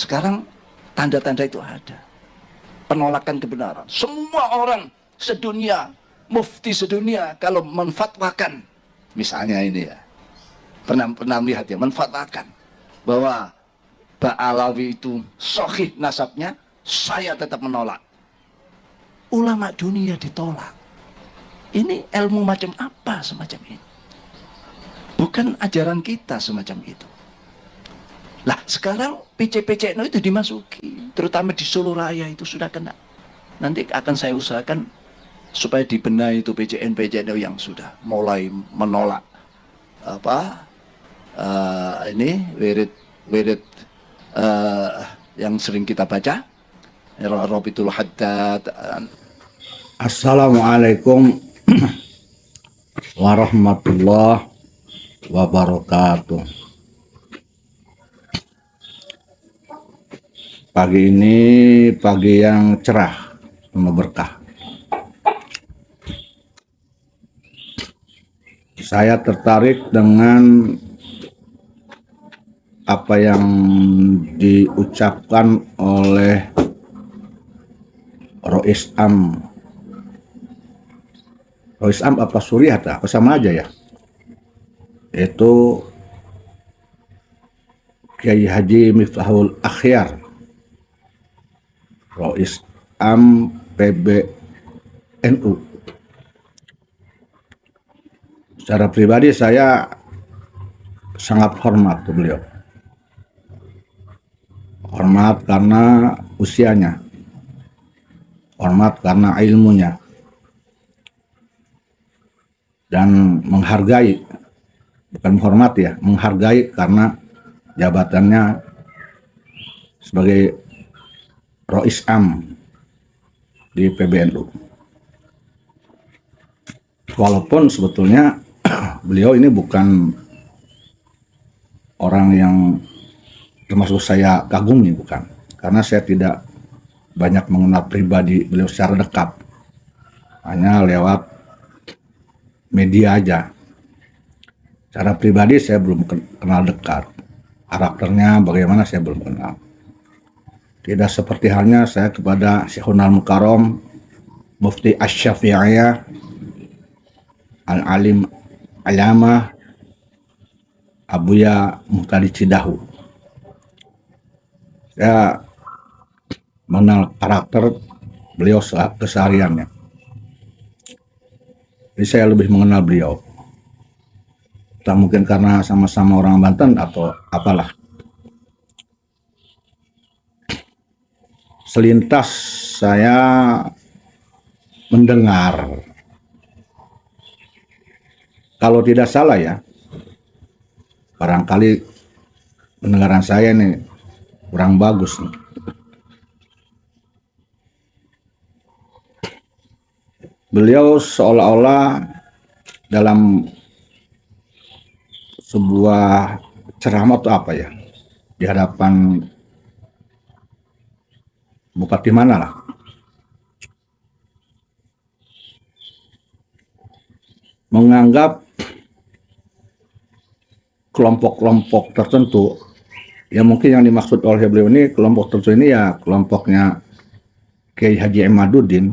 Sekarang tanda-tanda itu ada. Penolakan kebenaran. Semua orang sedunia, mufti sedunia kalau menfatwakan, misalnya ini ya, pernah melihat ya, menfatwakan bahwa Ba'alawi itu sahih nasabnya, saya tetap menolak. Ulama dunia ditolak. Ini ilmu macam apa semacam ini? Bukan ajaran kita semacam itu. Lah sekarang PC-PC itu dimasuki, terutama di Solo Raya itu sudah kena. Nanti akan saya usahakan supaya dibenahi itu PCN yang sudah mulai menolak ini wirid yang sering kita baca, Rabitul Haddad. Assalamualaikum warahmatullahi wabarakatuh. Pagi ini pagi yang cerah, penuh berkah. Saya tertarik dengan apa yang diucapkan oleh Rois Am. Rois Am apa Suriata? Apa sama aja ya? Itu Kiai Haji Miftahul Akhyar, Rois Am PBNU. Secara pribadi saya sangat hormat ke beliau. Hormat karena usianya, hormat karena ilmunya, dan menghargai, bukan menghormati ya, menghargai karena jabatannya sebagai Rois Am di PBNU. Walaupun sebetulnya beliau ini bukan orang yang termasuk saya kagumi, bukan. Karena saya tidak banyak mengenal pribadi beliau secara dekat. Hanya lewat media aja. Secara pribadi saya belum kenal dekat. Karakternya bagaimana saya belum kenal. Tidak seperti halnya saya kepada Syekhunal Mukarram Mufti Asy-Syafi'iyah Al-Alim Alamah Abuya Muhtadi Cidahu. Saya mengenal karakter beliau kesehariannya. Jadi saya lebih mengenal beliau. Tak mungkin karena sama-sama orang Banten atau apalah. Selintas saya mendengar, kalau tidak salah ya, barangkali pendengaran saya nih kurang bagus nih. Beliau seolah-olah dalam sebuah ceramah atau apa ya, di hadapan bupati mana lah, menganggap kelompok-kelompok tertentu, ya mungkin yang dimaksud oleh beliau ini kelompok tertentu ini ya kelompoknya Kiai Haji Imaduddin,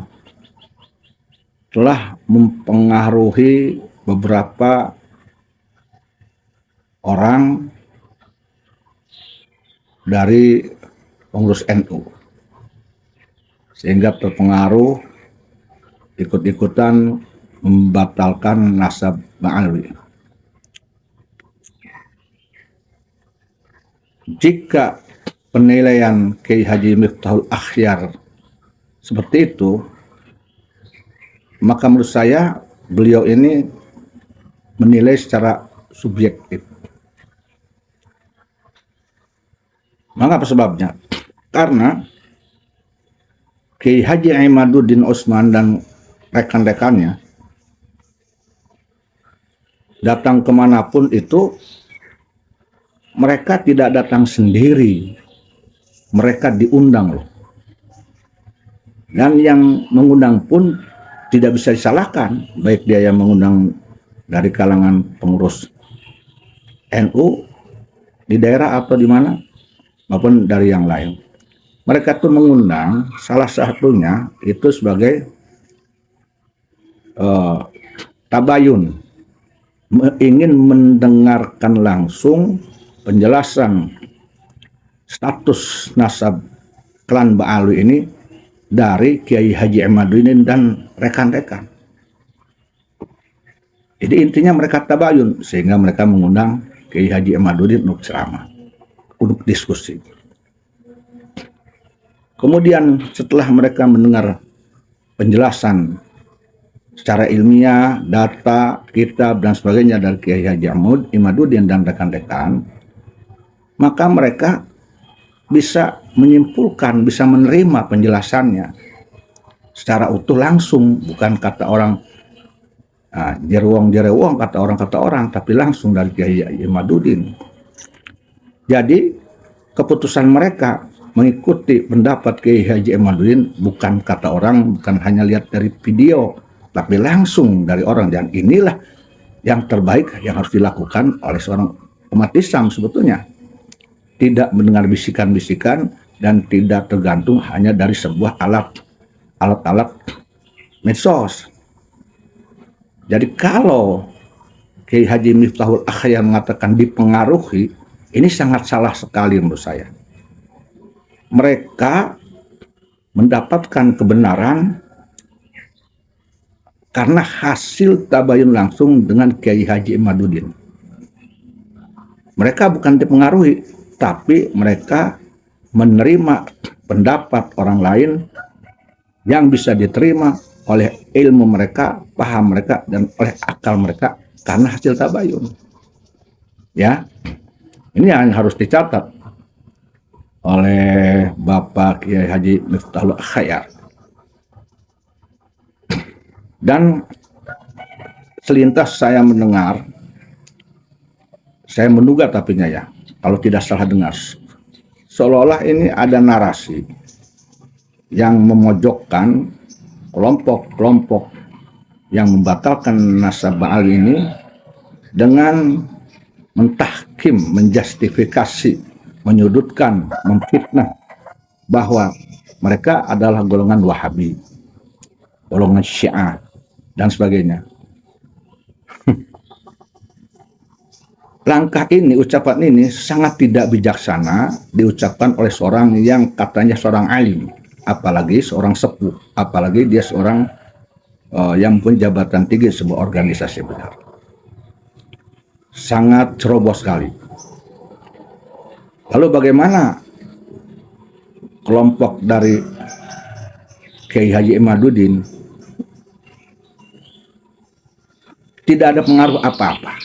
telah mempengaruhi beberapa orang dari pengurus NU, sehingga terpengaruh ikut-ikutan membatalkan nasab Ba'alawi. Jika penilaian Kiai Haji Miftahul Akhyar seperti itu, maka menurut saya beliau ini menilai secara subjektif. Mengapa sebabnya? Karena Kiai Haji Imaduddin Utsman dan rekan-rekannya datang kemanapun itu, mereka tidak datang sendiri, mereka diundang loh. Dan yang mengundang pun tidak bisa disalahkan, baik dia yang mengundang dari kalangan pengurus NU di daerah atau di mana, maupun dari yang lain. Mereka tuh mengundang salah satunya itu sebagai tabayun, ingin mendengarkan langsung penjelasan status nasab klan Ba'alwi ini dari Kiai Haji Imaduddin dan rekan-rekan. Jadi intinya mereka tabayun, sehingga mereka mengundang Kiai Haji Imaduddin untuk ceramah, untuk diskusi. Kemudian setelah mereka mendengar penjelasan secara ilmiah, data, kitab, dan sebagainya dari Kiai Haji Imaduddin dan rekan-rekan, maka mereka bisa menyimpulkan, bisa menerima penjelasannya secara utuh langsung, bukan kata orang jerewong kata orang, tapi langsung dari Kiai Imaduddin. Jadi keputusan mereka mengikuti pendapat Kiai Haji Imaduddin bukan kata orang, bukan hanya lihat dari video, tapi langsung dari orang. Dan inilah yang terbaik yang harus dilakukan oleh seorang umat Islam sebetulnya. Tidak mendengar bisikan-bisikan dan tidak tergantung hanya dari sebuah alat-alat medsos. Jadi kalau Kiai Haji Miftahul Akhyar mengatakan dipengaruhi, ini sangat salah sekali menurut saya. Mereka mendapatkan kebenaran karena hasil tabayun langsung dengan Kiai Haji Imaduddin. Mereka bukan dipengaruhi, tapi mereka menerima pendapat orang lain yang bisa diterima oleh ilmu mereka, paham mereka, dan oleh akal mereka karena hasil tabayun. Ya, ini yang harus dicatat oleh Bapak Kiai Haji Miftahul Akhyar. Dan selintas saya mendengar, saya menduga tapinya ya, kalau tidak salah dengar, seolah-olah ini ada narasi yang memojokkan kelompok-kelompok yang membatalkan nasab Ba'alwi ini dengan mentahkim, menjustifikasi, menyudutkan, memfitnah bahwa mereka adalah golongan Wahabi, golongan Syiah, dan sebagainya. Langkah ini, ucapan ini sangat tidak bijaksana diucapkan oleh seorang yang katanya seorang alim, apalagi seorang sepuh, apalagi dia seorang yang punya jabatan tinggi sebuah organisasi besar. Sangat ceroboh sekali. Lalu bagaimana kelompok dari Kiai Haji Imaduddin tidak ada pengaruh apa-apa,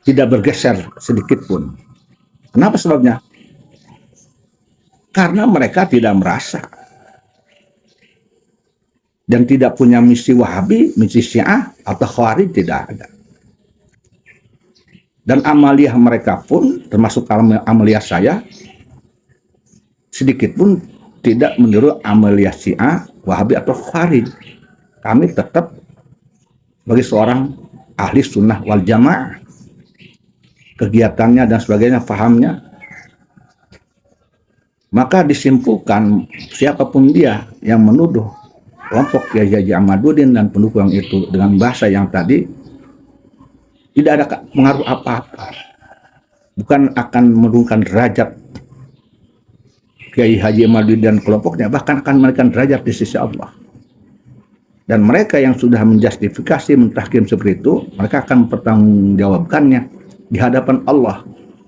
tidak bergeser sedikit pun. Kenapa sebabnya? Karena mereka tidak merasa dan tidak punya misi Wahabi, misi Syiah atau Khawarij, tidak ada. Dan amaliyah mereka pun, termasuk amaliyah saya, sedikit pun tidak meniru amaliyah Syiah, Wahabi atau Khawarij. Kami tetap sebagai seorang ahli sunnah wal jamaah, kegiatannya dan sebagainya, fahamnya, maka disimpulkan siapapun dia yang menuduh kelompok Kiai Haji Imaduddin dan pendukung itu dengan bahasa yang tadi, tidak ada pengaruh apa-apa, bukan akan menurunkan derajat Kiai Haji Imaduddin dan kelompoknya, bahkan akan menaikkan derajat di sisi Allah. Dan mereka yang sudah menjustifikasi, mentahkim seperti itu, mereka akan mempertanggungjawabkannya di hadapan Allah,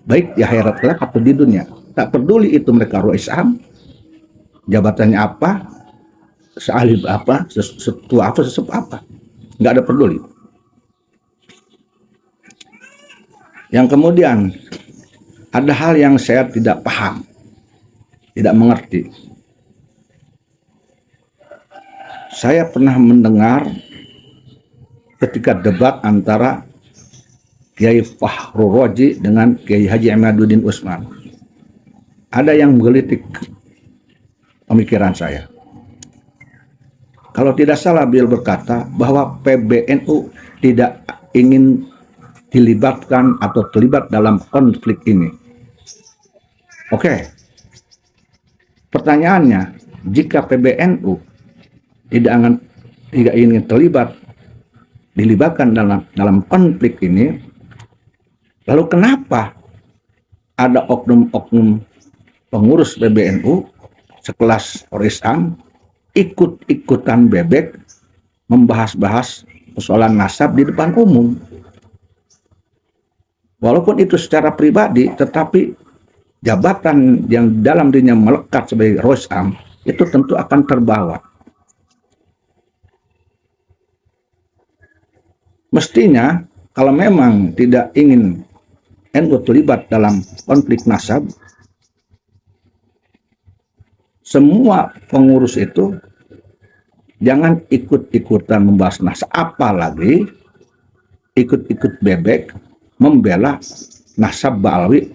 baik di akhirat kelak atau di dunia. Tak peduli itu mereka roh Islam, jabatannya apa, sealim apa, setua apa, sesepuh apa, nggak ada peduli. Yang kemudian ada hal yang saya tidak paham, tidak mengerti. Saya pernah mendengar ketika debat antara Kiai Fahru Roji dengan Kiai Haji Imaduddin Utsman, ada yang menggelitik pemikiran saya. Kalau tidak salah, beliau berkata bahwa PBNU tidak ingin dilibatkan atau terlibat dalam konflik ini. Oke, pertanyaannya, jika PBNU tidak ingin dilibatkan dalam konflik ini, lalu kenapa ada oknum-oknum pengurus PBNU sekelas Roisam ikut-ikutan bebek membahas-bahas persoalan nasab di depan umum? Walaupun itu secara pribadi, tetapi jabatan yang dalam dirinya melekat sebagai Roisam itu tentu akan terbawa. Mestinya kalau memang tidak ingin NU terlibat dalam konflik nasab, semua pengurus itu jangan ikut-ikutan membahas nasab, apalagi ikut-ikut bebek membela nasab Ba'alawi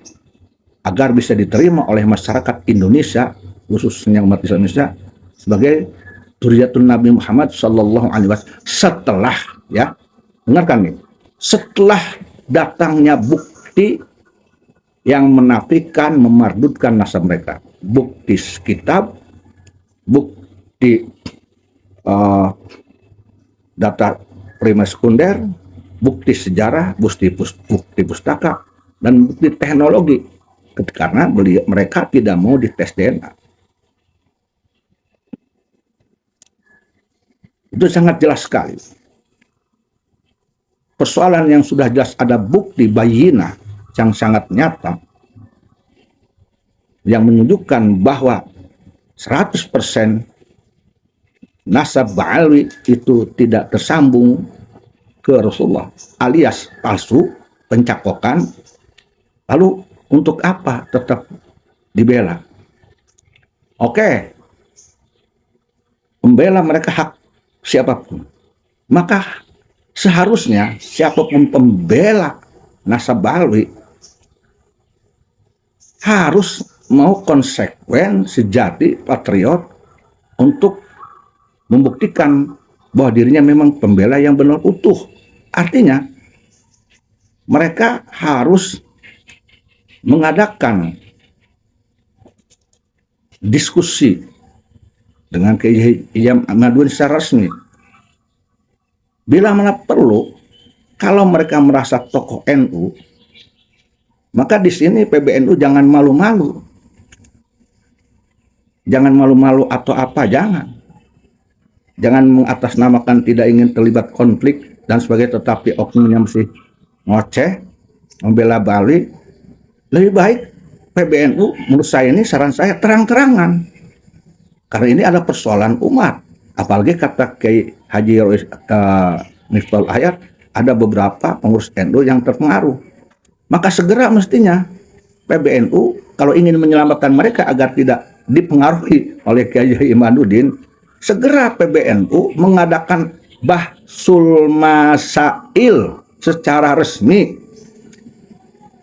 agar bisa diterima oleh masyarakat Indonesia, khususnya umat Islam Indonesia, sebagai dzurriyyatun Nabi Muhammad Sallallahu Alaihi Wasallam. Setelah, ya, dengarkan nih, setelah datangnya bukti yang menafikan, memardutkan nasab mereka, bukti kitab, bukti data primer sekunder, bukti sejarah, bukti pustaka, dan bukti teknologi, karena mereka tidak mau dites DNA. Itu sangat jelas sekali. Persoalan yang sudah jelas ada bukti bayinah yang sangat nyata yang menunjukkan bahwa 100% nasab Ba'alawi itu tidak tersambung ke Rasulullah, alias palsu, pencakokan. Lalu untuk apa tetap dibela? Oke, membela mereka hak siapapun, maka seharusnya siapapun pembela nasab Ba'alawi harus mau konsekuen, sejati, patriot untuk membuktikan bahwa dirinya memang pembela yang benar utuh. Artinya mereka harus mengadakan diskusi dengan Kiai Haji Ahmaduddin secara resmi. Bila mana perlu, kalau mereka merasa tokoh NU, maka di sini PBNU jangan malu-malu. Jangan malu-malu atau apa, jangan. Jangan mengatasnamakan tidak ingin terlibat konflik dan sebagainya, tetapi oknumnya mesti ngoceh, membela Bali. Lebih baik PBNU, menurut saya ini, saran saya, terang-terangan. Karena ini ada persoalan umat. Apalagi kata Kiai Haji Miftahul Hayat, ada beberapa pengurus NU yang terpengaruh. Maka segera mestinya PBNU kalau ingin menyelamatkan mereka agar tidak dipengaruhi oleh Kiai Haji Ahmaduddin, segera PBNU mengadakan bahsul masail secara resmi.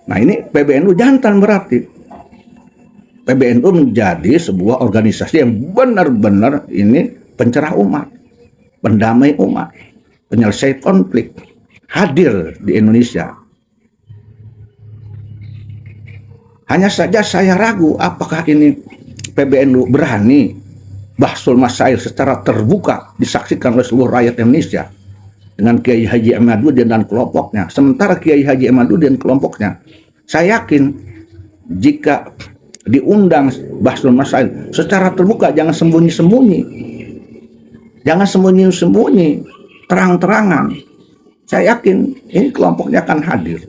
Nah, ini PBNU jantan berarti. PBNU menjadi sebuah organisasi yang benar-benar ini pencerah umat, pendamai umat, penyelesai konflik, hadir di Indonesia. Hanya saja saya ragu apakah ini PBNU berani bahsul masail secara terbuka disaksikan oleh seluruh rakyat Indonesia dengan Kiai Haji Ahmaduddin dan kelompoknya. Sementara Kiai Haji Ahmaduddin dan kelompoknya, saya yakin jika diundang bahsul masail secara terbuka, jangan sembunyi-sembunyi, jangan sembunyi-sembunyi, terang-terangan, saya yakin ini kelompoknya akan hadir.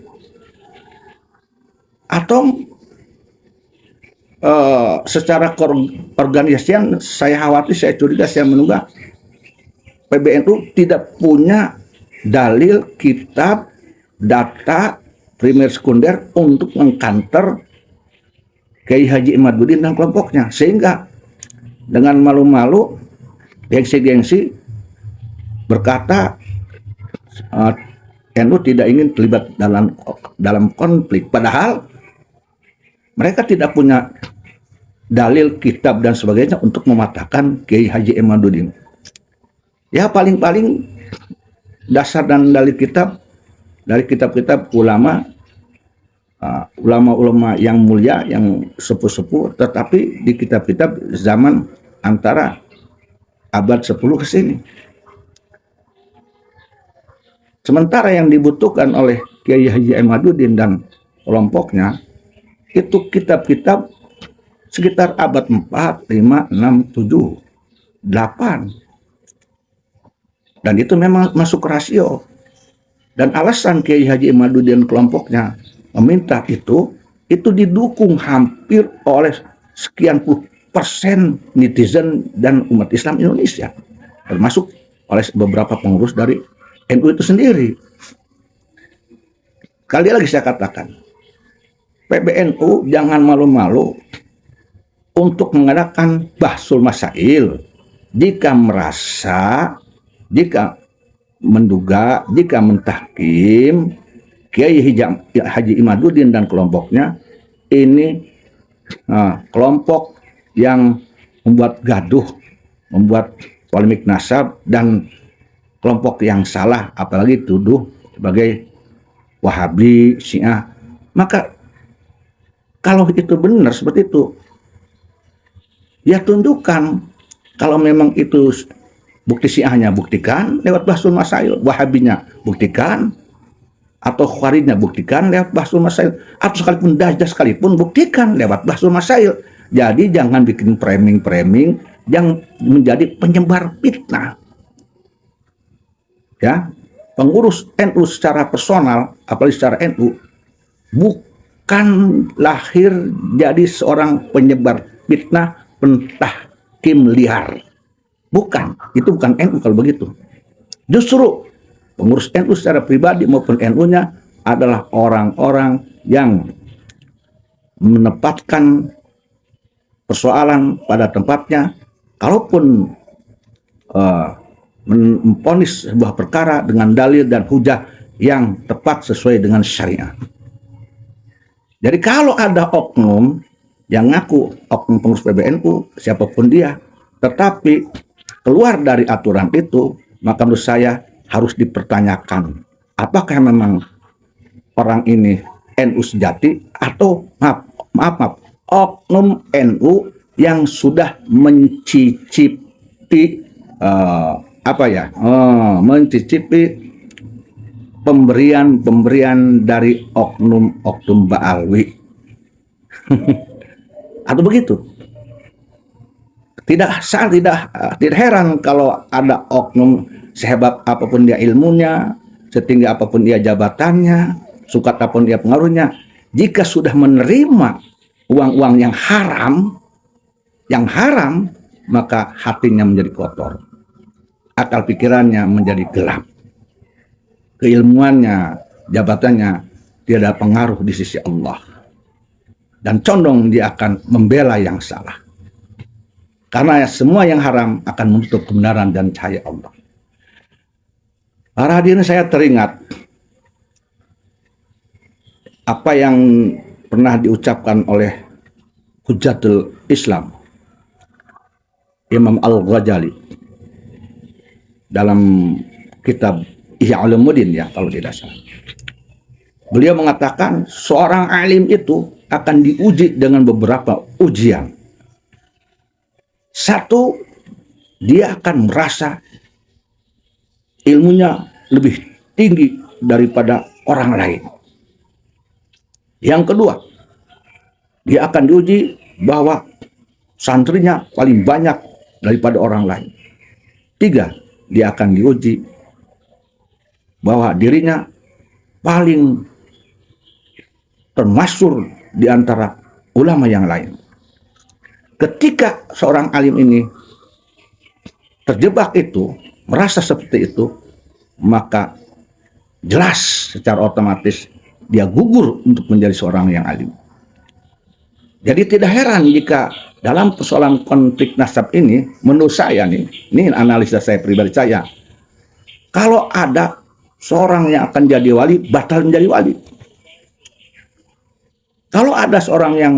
Atau secara organisasian, saya khawatir, saya curiga, saya menduga PBNU tidak punya dalil, kitab, data primer sekunder untuk mengkanter Kiai Haji Ahmaduddin dan kelompoknya, sehingga dengan malu-malu, gengsi-gengsi berkata NU tidak ingin terlibat dalam konflik, padahal mereka tidak punya dalil, kitab dan sebagainya untuk mematahkan Kiai Haji Ahmaduddin. Ya paling-paling dasar dan dalil kitab dari kitab-kitab ulama ulama-ulama yang mulia, yang sepuh-sepuh, tetapi di kitab-kitab zaman antara abad 10 ke sini. Sementara yang dibutuhkan oleh Kiai Haji Imaduddin dan kelompoknya itu kitab-kitab sekitar abad 4, 5, 6, 7, 8. Dan itu memang masuk rasio. Dan alasan Kiai Haji Imaduddin dan kelompoknya meminta itu didukung hampir oleh sekian puluh persen netizen dan umat Islam Indonesia, termasuk oleh beberapa pengurus dari NU itu sendiri. Kali lagi saya katakan, PBNU jangan malu-malu untuk mengadakan bahsul masail jika merasa, jika menduga, jika mentahkim Kiai Haji Imaduddin dan kelompoknya ini kelompok yang membuat gaduh, membuat polemik nasab, dan kelompok yang salah, apalagi tuduh sebagai Wahabi, Syiah. Maka kalau itu benar seperti itu, ya tunjukkan. Kalau memang itu bukti Syiahnya, buktikan lewat bahsul masail. Wahabinya buktikan, atau Khawarijnya buktikan lewat bahsul masail, atau sekalipun Dajjal sekalipun buktikan lewat bahsul masail. Jadi jangan bikin framing-framing yang menjadi penyebar fitnah. Ya, pengurus NU secara personal, apalagi secara NU, bukan lahir jadi seorang penyebar fitnah, pentahkim liar. Bukan, itu bukan NU kalau begitu. Justru pengurus NU secara pribadi maupun NU-nya adalah orang-orang yang menempatkan persoalan pada tempatnya. Kalaupun memvonis sebuah perkara dengan dalil dan hujah yang tepat sesuai dengan syariat. Jadi kalau ada oknum yang ngaku oknum pengurus PBNU, siapapun dia, tetapi keluar dari aturan itu, maka menurut saya harus dipertanyakan apakah memang orang ini NU sejati atau maaf oknum NU yang sudah mencicipi mencicipi pemberian dari oknum Ba'alwi. Atau begitu. Tidak heran kalau ada oknum sehebat apapun dia ilmunya, setinggi apapun dia jabatannya, sukat apapun dia pengaruhnya, jika sudah menerima uang-uang yang haram, maka hatinya menjadi kotor, akal pikirannya menjadi gelap, keilmuannya, jabatannya tidak ada pengaruh di sisi Allah, dan condong dia akan membela yang salah. Karena semua yang haram akan menutup kebenaran dan cahaya Allah. Para hadirin, saya teringat apa yang pernah diucapkan oleh Hujjatul Islam Imam Al-Ghazali dalam kitab Ihya Ulumuddin, ya kalau tidak salah. Beliau mengatakan seorang alim itu akan diuji dengan beberapa ujian. Satu, dia akan merasa ilmunya lebih tinggi daripada orang lain. Yang kedua, dia akan diuji bahwa santrinya paling banyak daripada orang lain. Tiga, dia akan diuji bahwa dirinya paling termasyhur di antara ulama yang lain. Ketika seorang alim ini terjebak itu, merasa seperti itu, maka jelas secara otomatis dia gugur untuk menjadi seorang yang alim. Jadi tidak heran jika dalam persoalan konflik nasab ini, menurut saya nih, ini analisa saya pribadi saya, kalau ada seorang yang akan jadi wali, batal menjadi wali. Kalau ada seorang yang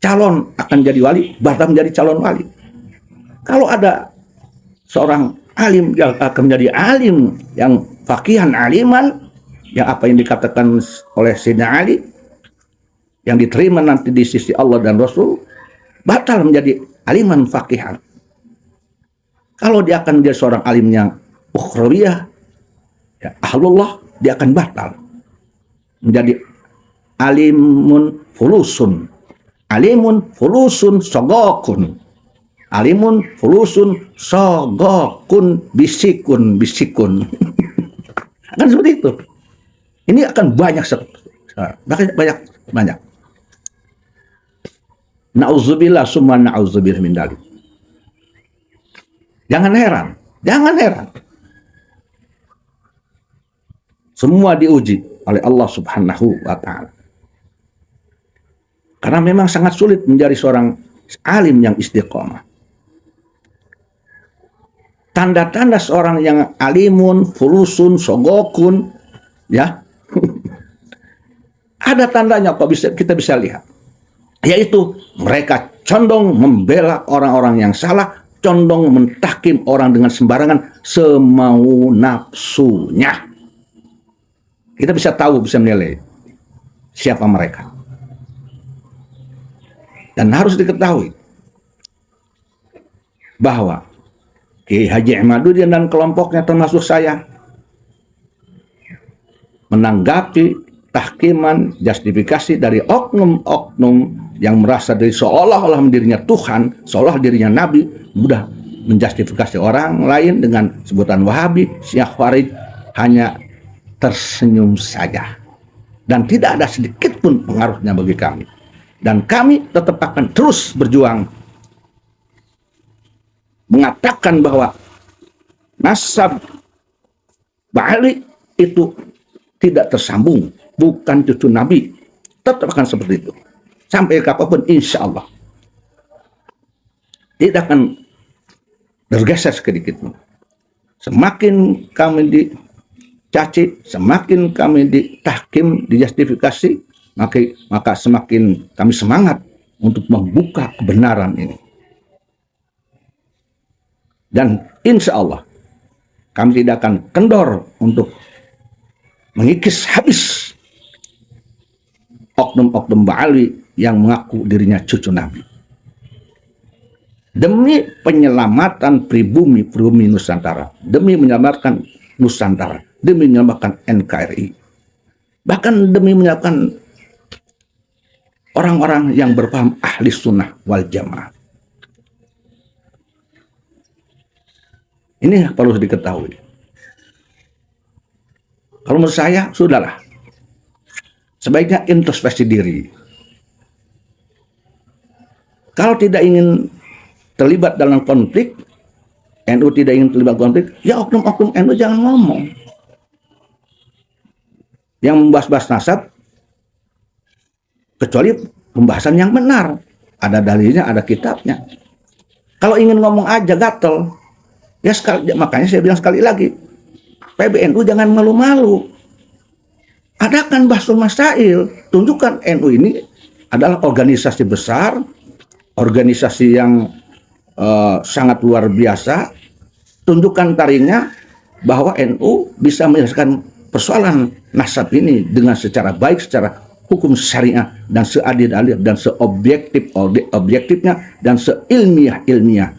calon akan jadi wali, batal menjadi calon wali. Kalau ada seorang alim yang akan menjadi alim, yang faqihan aliman, yang apa yang dikatakan oleh Sayyidina Ali, yang diterima nanti di sisi Allah dan Rasul, batal menjadi aliman faqihan. Kalau dia akan menjadi seorang alim yang ukhrawiyah, ya, ahlullah, dia akan batal menjadi alimun fulusun. Alimun fulusun sogokun. Alimun fulusun sogokun bisikun. Kan seperti itu. Ini akan banyak. Na'udzubillah summa na'udzubillah min dalik. Jangan heran. Semua diuji oleh Allah Subhanahu wa ta'ala. Karena memang sangat sulit menjadi seorang alim yang istiqomah. Tanda-tanda seorang yang alimun, fulusun, sogokun, ya, ada tandanya kok kita bisa lihat. Yaitu mereka condong membela orang-orang yang salah, condong mentahkim orang dengan sembarangan semau nafsunya. Kita bisa tahu, bisa menilai siapa mereka. Dan harus diketahui bahwa Kiai Haji Ahmaduddin dan kelompoknya termasuk saya menanggapi tahkiman, justifikasi dari oknum-oknum yang merasa dari seolah-olah dirinya Tuhan, seolah dirinya Nabi, mudah menjustifikasi orang lain dengan sebutan Wahabi, Syiah Khawarij, hanya tersenyum saja. Dan tidak ada sedikit pun pengaruhnya bagi kami. Dan kami tetap akan terus berjuang mengatakan bahwa nasab Ba'ali itu tidak tersambung, bukan cucu Nabi. Tetap akan seperti itu sampai kapanpun, insya Allah tidak akan bergeser sedikit pun. Semakin kami dicaci, semakin kami ditahkim, dijustifikasi, maka semakin kami semangat untuk membuka kebenaran ini. Dan insya Allah kami tidak akan kendor untuk mengikis habis oknum-oknum Ba'ali yang mengaku dirinya cucu Nabi. Demi penyelamatan pribumi Nusantara, demi menyelamatkan Nusantara, demi menyelamatkan NKRI, bahkan demi menyelamatkan orang-orang yang berpaham ahli sunnah wal jamaah. Ini perlu diketahui. Kalau menurut saya, sudahlah. Sebaiknya introspeksi diri. Kalau tidak ingin terlibat dalam konflik, NU tidak ingin terlibat konflik, ya oknum-oknum NU jangan ngomong. Yang membahas-bahas nasab, kecuali pembahasan yang benar. Ada dalilnya, ada kitabnya. Kalau ingin ngomong aja gatel, ya makanya saya bilang sekali lagi, PBNU jangan malu-malu. Adakan Bahsul Masail, tunjukkan NU ini adalah organisasi besar, organisasi yang sangat luar biasa. Tunjukkan tarinya bahwa NU bisa menyelesaikan persoalan nasab ini dengan secara baik, secara hukum syariah, dan seadil-adil, dan seobjektifnya, dan seilmiah-ilmiah.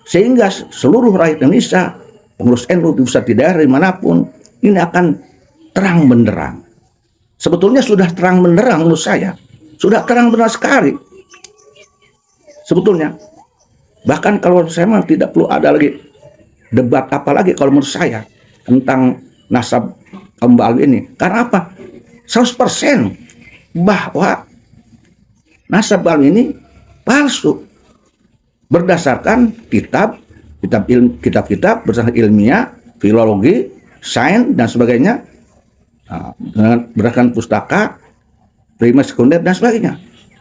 Sehingga seluruh rakyat Indonesia, pengurus NU di pusat, di daerah dimanapun, ini akan terang benderang. Sebetulnya sudah terang benderang menurut saya. Sudah terang benderang sekali. Sebetulnya. Bahkan kalau saya memang tidak perlu ada lagi debat apa lagi kalau menurut saya tentang nasab Ba'ali ini. Karena apa? 100% bahwa nasab Ba'ali ini palsu. Berdasarkan kitab-kitab berdasarkan ilmiah, filologi, sains dan sebagainya, dengan berdasarkan pustaka, primer, sekunder dan sebagainya.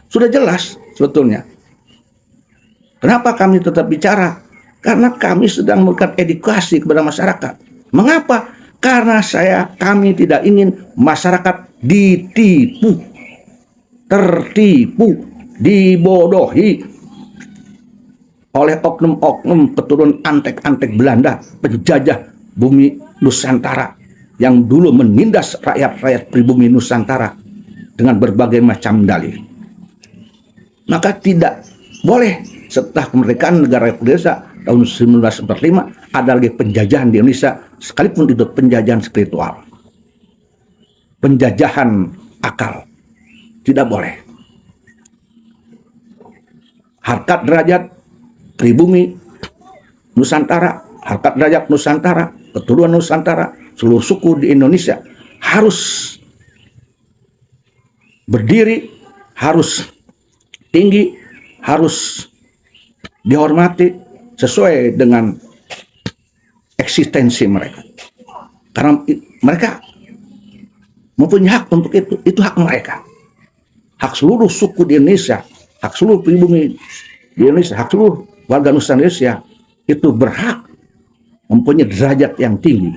Sudah jelas sebetulnya. Kenapa kami tetap bicara? Karena kami sedang memberikan edukasi kepada masyarakat. Mengapa? Karena kami tidak ingin masyarakat ditipu, tertipu, dibodohi oleh oknum-oknum keturunan antek-antek Belanda, penjajah bumi Nusantara yang dulu menindas rakyat-rakyat pribumi Nusantara dengan berbagai macam dalih. Maka tidak boleh setelah kemerdekaan negara Republik Indonesia tahun 1945 ada lagi penjajahan di Indonesia, sekalipun itu penjajahan spiritual, penjajahan akal. Tidak boleh. Harkat derajat pribumi Nusantara, harkat derajat Nusantara, keturunan Nusantara, seluruh suku di Indonesia harus berdiri, harus tinggi, harus dihormati sesuai dengan eksistensi mereka. Karena mereka mempunyai hak untuk itu hak mereka. Hak seluruh suku di Indonesia, hak seluruh pribumi di Indonesia, hak seluruh warga Nusantara Indonesia itu berhak mempunyai derajat yang tinggi,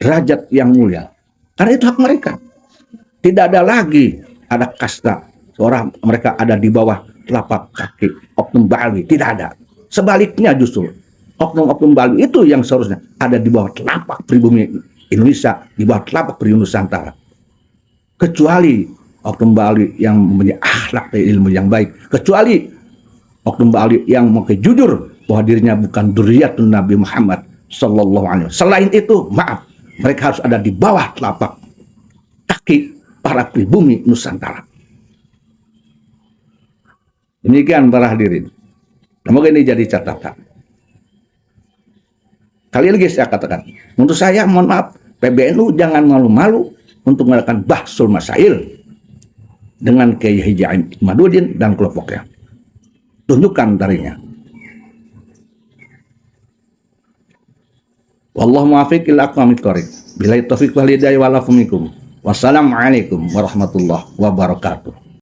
derajat yang mulia. Karena itu hak mereka. Tidak ada lagi ada kasta seorang mereka ada di bawah telapak kaki oknum Ba'alwi. Tidak ada. Sebaliknya justru oknum-oknum Ba'alwi itu yang seharusnya ada di bawah telapak pribumi Indonesia, di bawah telapak pribumi Nusantara. Kecuali oknum Ba'alwi yang mempunyai akhlak dan ilmu yang baik, kecuali oknum Ba'alwi yang mungkin jujur bahwa dirinya bukan dzurriyyatun Nabi Muhammad sallallahu alaihi wasallam. Selain itu, maaf, mereka harus ada di bawah telapak kaki para pribumi Nusantara. Demikian para hadirin. Semoga ini jadi catatan. Kali lagi saya katakan, untuk saya mohon maaf, PBNU jangan malu-malu untuk mengadakan bahsul masail dengan Kiai Haji Ahmaduddin dan kelompoknya. Tunjukkan darinya. Wallahu muwaffiq ila aqwamit thoriq. Billahi taufiq wal hidayah wal afu minkum. Wassalamualaikum warahmatullahi wabarakatuh.